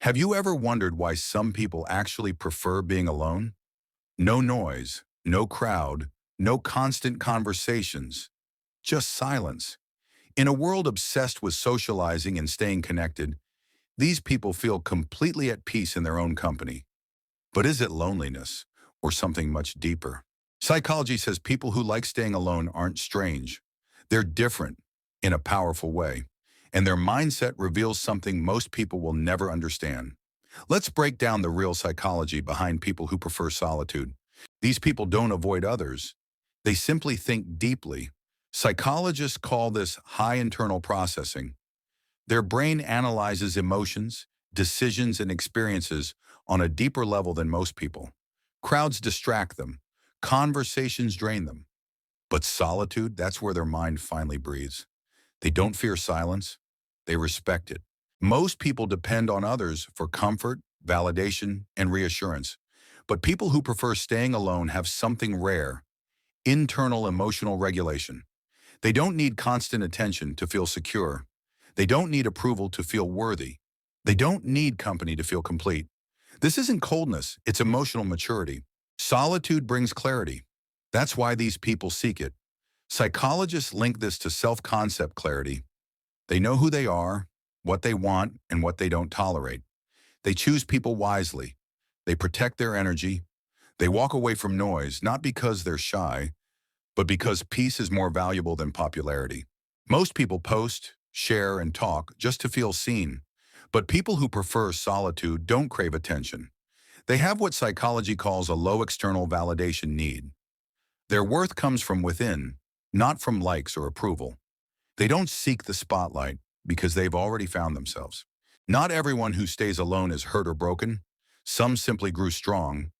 Have you ever wondered why some people actually prefer being alone? No noise, no crowd, no constant conversations, just silence. In a world obsessed with socializing and staying connected, these people feel completely at peace in their own company. But is it loneliness or something much deeper? Psychology says people who like staying alone aren't strange. They're different in a powerful way, and their mindset reveals something most people will never understand. Let's break down the real psychology behind people who prefer solitude. These people don't avoid others. They simply think deeply. Psychologists call this high internal processing. Their brain analyzes emotions, decisions, and experiences on a deeper level than most people. Crowds distract them. Conversations drain them. But solitude, that's where their mind finally breathes. They don't fear silence. They respect it. Most people depend on others for comfort, validation, and reassurance. But people who prefer staying alone have something rare: internal emotional regulation. They don't need constant attention to feel secure. They don't need approval to feel worthy. They don't need company to feel complete. This isn't coldness, it's emotional maturity. Solitude brings clarity. That's why these people seek it. Psychologists link this to self-concept clarity. They know who they are, what they want, and what they don't tolerate. They choose people wisely. They protect their energy. They walk away from noise, not because they're shy, but because peace is more valuable than popularity. Most people post, share, and talk just to feel seen. But people who prefer solitude don't crave attention. They have what psychology calls a low external validation need. Their worth comes from within, not from likes or approval. They don't seek the spotlight because they've already found themselves. Not everyone who stays alone is hurt or broken. Some simply grew strong.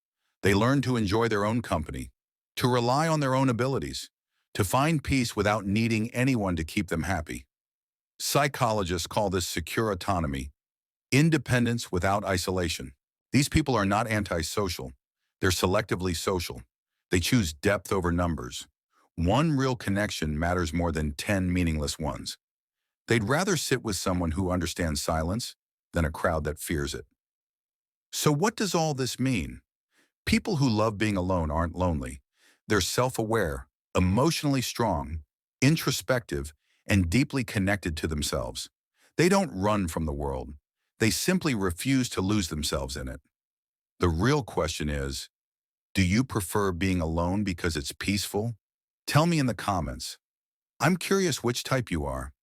They learned to enjoy their own company, to rely on their own abilities, to find peace without needing anyone to keep them happy. Psychologists call this secure autonomy, independence without isolation. These people are not antisocial. They're selectively social. They choose depth over numbers. One real connection matters more than 10 meaningless ones. They'd rather sit with someone who understands silence than a crowd that fears it. So what does all this mean? People who love being alone aren't lonely. They're self-aware, emotionally strong, introspective, and deeply connected to themselves. They don't run from the world. They simply refuse to lose themselves in it. The real question is, do you prefer being alone because it's peaceful? Tell me in the comments. I'm curious which type you are.